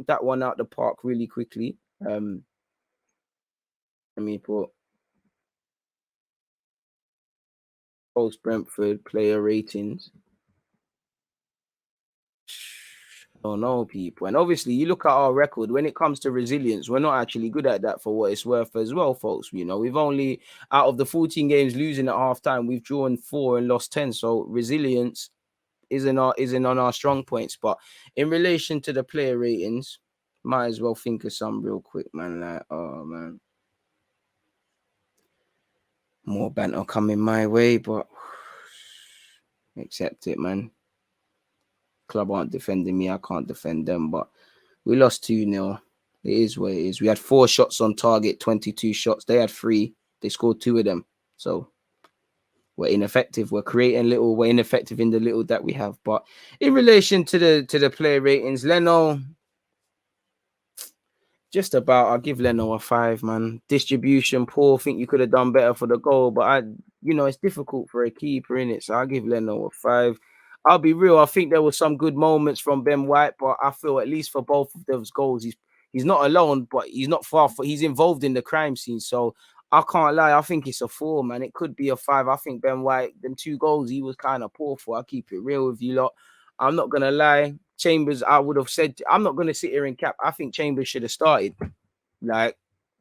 that one out the park really quickly. Let me put post Brentford player ratings. Oh no, people. And obviously, you look at our record when it comes to resilience, we're not actually good at that for what it's worth as well, folks. You know, we've only out of the 14 games losing at halftime, we've drawn 4 and lost 10. So resilience isn't on our strong points. But in relation to the player ratings, might as well think of some real quick, man. Like, oh man, more banter coming my way, but accept it, man. Club aren't defending me, I can't defend them, but we lost 2-0. It is what it is. We had 4 shots on target, 22 shots. They had 3. They scored 2 of them. So we're ineffective. We're ineffective in the little that we have. But in relation to the player ratings, Leno, just about, I'll give Leno a 5, man. Distribution poor. Think you could have done better for the goal, but it's difficult for a keeper, innit? So I'll give Leno a 5. I'll be real. I think there were some good moments from Ben White, but I feel at least for both of those goals, he's not alone, but he's not far. He's involved in the crime scene. So I can't lie. I think it's a 4, man. It could be a 5. I think Ben White, them 2 goals, he was kind of poor for. I'll keep it real with you lot. I'm not gonna lie. Chambers, I would have said, I'm not gonna sit here and cap. I think Chambers should have started. Like,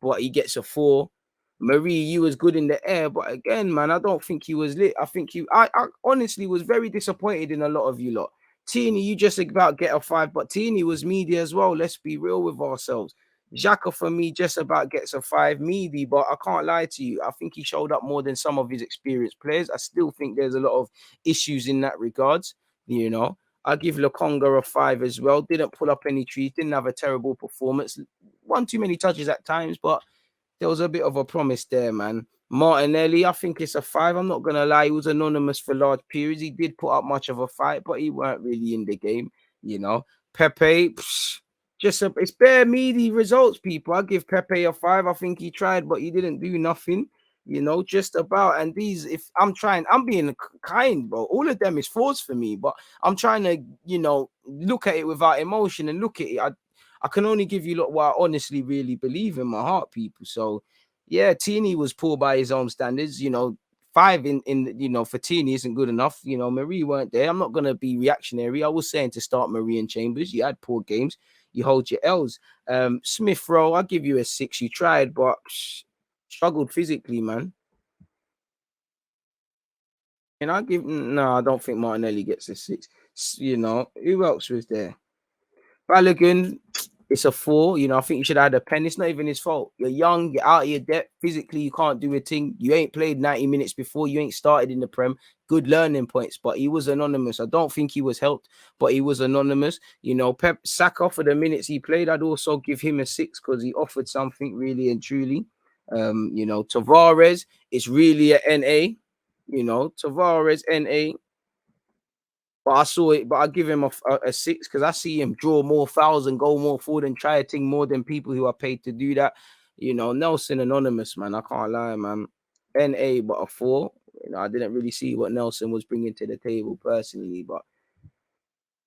but he gets a 4. Marie, you was good in the air, but again, man, I don't think he was lit. I honestly was very disappointed in a lot of you lot. Teeny, you just about get a 5, but Teeny was meaty as well. Let's be real with ourselves. Xhaka for me just about gets a 5, meaty, but I can't lie to you. I think he showed up more than some of his experienced players. I still think there's a lot of issues in that regards, you know. I give Lokonga a 5 as well. Didn't pull up any trees, didn't have a terrible performance. One too many touches at times, but there was a bit of a promise there, man. Martinelli, I think it's a 5. I'm not gonna lie, he was anonymous for large periods. He did put up much of a fight, but he weren't really in the game, you know. Pepe, it's bare meaty results, people. I give Pepe a 5. I think he tried, but he didn't do nothing. Just about. And these, if I'm trying, I'm being kind, bro. All of them is 4s for me, but I'm trying to, look at it without emotion and look at it. I can only give you what I honestly really believe in my heart, people. So, yeah, Tini was poor by his own standards. 5 for Tini isn't good enough. Marie weren't there. I'm not gonna be reactionary. I was saying to start Marie and Chambers. You had poor games. You hold your L's. Smith Rowe, I'll give you a 6. You tried, but struggled physically, man. And I don't think Martinelli gets a 6. Who else was there? Balogun, it's a 4. I think you should have had a pen. It's not even his fault. You're young, you're out of your depth. Physically, you can't do a thing. You ain't played 90 minutes before. You ain't started in the Prem. Good learning points, but he was anonymous. I don't think he was helped, but he was anonymous. Pep Saka for the minutes he played, I'd also give him a 6 because he offered something really and truly. Tavares, it's really a NA. Tavares, NA. But I saw it, but I give him a 6 because I see him draw more fouls and go more forward and try a thing more than people who are paid to do that. Nelson anonymous, man. I can't lie, man. NA, but a 4. I didn't really see what Nelson was bringing to the table personally, but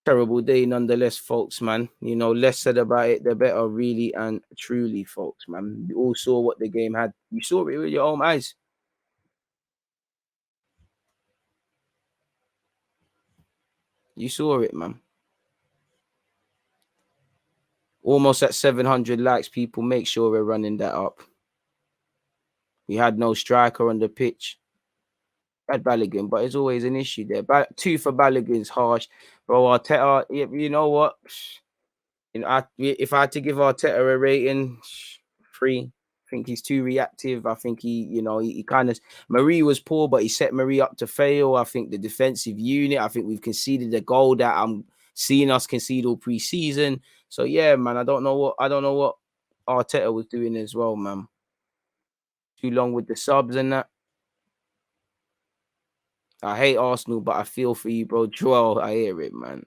terrible day nonetheless, folks, man. Less said about it, the better, really and truly, folks, man. You all saw what the game had. You saw it with your own eyes. You saw it, man. Almost at 700 likes, people. Make sure we're running that up. We had no striker on the pitch. Had Balogun, but it's always an issue there. 2 for Balogun's harsh. Bro, Arteta, you know what? If I had to give Arteta a rating, 3. I think he's too reactive. I think he kind of, Marie was poor, but he set Marie up to fail. I think the defensive unit, I think we've conceded a goal that I'm seeing us concede all pre-season. So yeah, man, I don't know what Arteta was doing as well, man. Too long with the subs and that. I hate Arsenal, but I feel for you, bro. Joel, I hear it, man.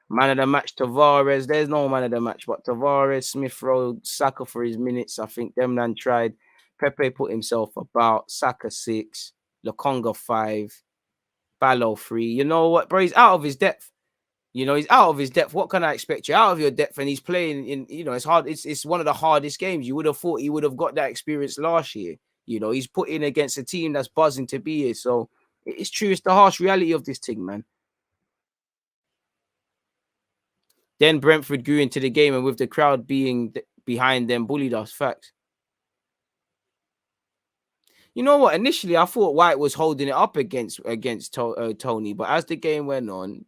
Man of the match, Tavares. There's no man of the match, but Tavares, Smith Rowe, Saka for his minutes. I think them man tried. Pepe put himself about. Saka 6. Lokonga 5. Ballo 3. You know what, bro? He's out of his depth. You know, he's out of his depth. What can I expect? You're out of your depth, and he's playing in. You know, it's hard. It's one of the hardest games. You would have thought he would have got that experience last year. You know, he's put in against a team that's buzzing to be here. So it's true. It's the harsh reality of this thing, man. Then Brentford grew into the game, and with the crowd being behind them, bullied us. Facts. You know what? Initially, I thought White was holding it up against Tony, but as the game went on,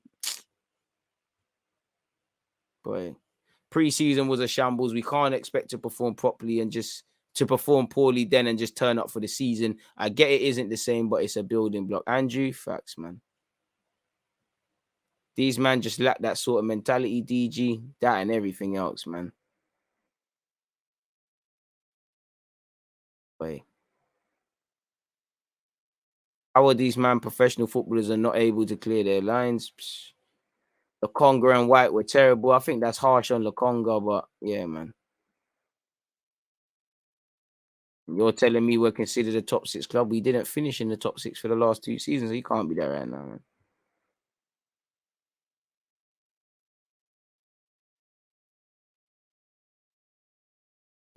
boy, preseason was a shambles. We can't expect to perform properly and just to perform poorly then and just turn up for the season. I get it isn't the same, but it's a building block. Andrew, facts, man. These man just lack that sort of mentality, DG, that and everything else, man. Boy, how are these man professional footballers are not able to clear their lines? Psh. Lokonga and White were terrible. I think that's harsh on Lokonga, but yeah, man. You're telling me we're considered a top six club. We didn't finish in the top six for the last 2 seasons. So you can't be there right now, man.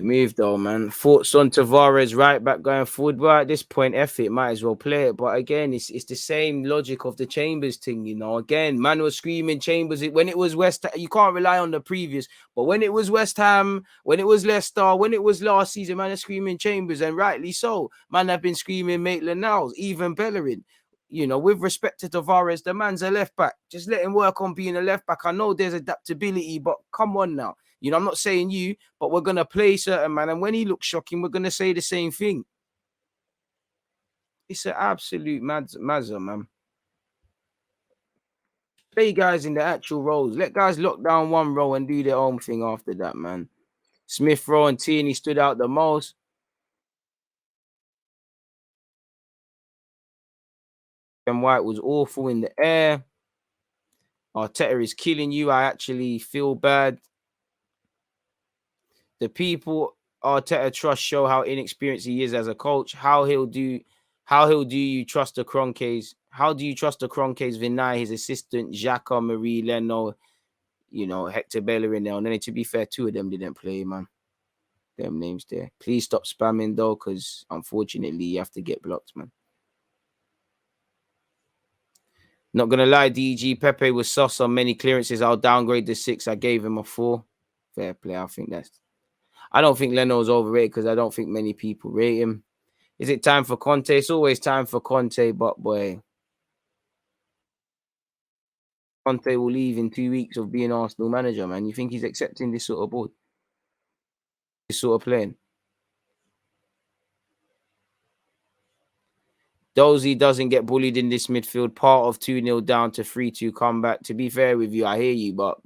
Move though, man. Thoughts on Tavares right back going forward. Well, at this point, F it, might as well play it. But again, it's the same logic of the Chambers thing, you know. Again, man was screaming Chambers when it was West. You can't rely on the previous, but when it was West Ham, when it was Leicester, when it was last season, man is screaming Chambers, and rightly so. Man have been screaming Maitland Niles, even Bellerin. You know, with respect to Tavares, the man's a left back. Just let him work on being a left back. I know there's adaptability, but come on now. You know, I'm not saying you, but we're gonna play certain man, and when he looks shocking, we're gonna say the same thing. It's an absolute mazza, man. Play guys in the actual roles. Let guys lock down one role and do their own thing after that, man. Smith Rowe and Tierney stood out the most. And White was awful in the air. Arteta is killing you. I actually feel bad. The people Arteta trust show how inexperienced he is as a coach. How he'll do you trust the Kroenkes? How do you trust the Kroenkes, Vinay, his assistant, Xhaka, Marie, Leno, Hector Bellerin there. And then to be fair, two of them didn't play, man. Them names there. Please stop spamming though, because unfortunately you have to get blocked, man. Not gonna lie, DG Pepe was sus on many clearances. I'll downgrade the 6. I gave him a 4. Fair play. I don't think Leno's overrated because I don't think many people rate him. Is it time for Conte? It's always time for Conte, but boy, Conte will leave in 2 weeks of being Arsenal manager, man. You think he's accepting this sort of board, this sort of playing? Dozy doesn't get bullied in this midfield. Part of 2-0 down to 3-2 comeback. To be fair with you, I hear you, but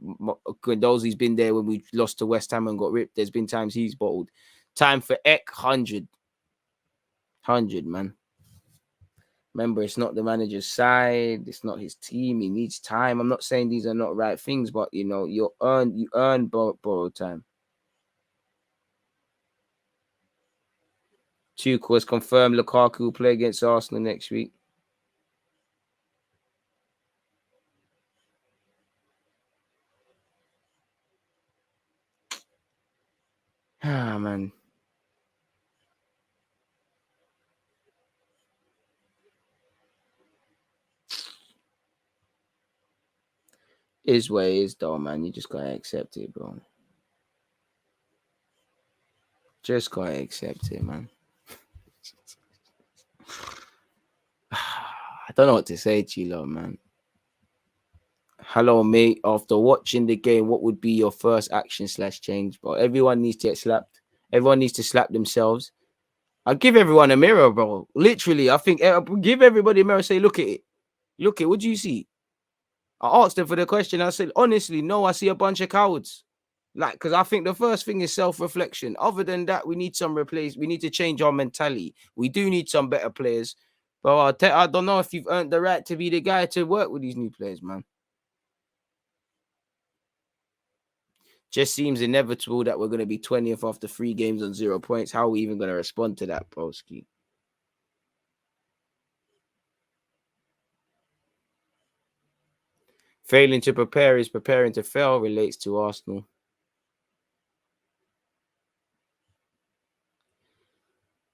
Dozy's been there when we lost to West Ham and got ripped. There's been times he's bottled. Time for Eck, 100. 100, man. Remember, it's not the manager's side. It's not his team. He needs time. I'm not saying these are not right things, but you earn borrowed time. Tuchel has confirmed Lukaku will play against Arsenal next week. Ah, man. Is what it is, though, man. You just gotta accept it, bro. Just gotta accept it, man. I don't know what to say to you, lot, man. Hello, mate. After watching the game, what would be your first action/change? But everyone needs to get slapped. Everyone needs to slap themselves. I give everyone a mirror, bro. Literally, I think give everybody a mirror. Say, look at it. Look at it. What do you see? I asked them for the question. I said, honestly, no, I see a bunch of cowards. Like, because I think the first thing is self-reflection. Other than that, we need some replace. We need to change our mentality. We do need some better players. But I don't know if you've earned the right to be the guy to work with these new players, man. Just seems inevitable that we're going to be 20th after 3 games on 0 points. How are we even going to respond to that, Broski? Failing to prepare is preparing to fail relates to Arsenal.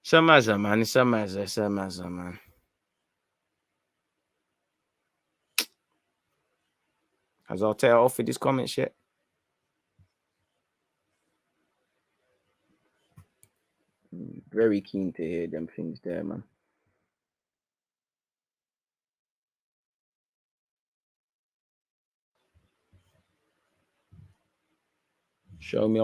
It's a mazza, man. It's a mazza. It's a mazza, man. Has Arteta offered his comments yet? Very keen to hear them things there, man. Show me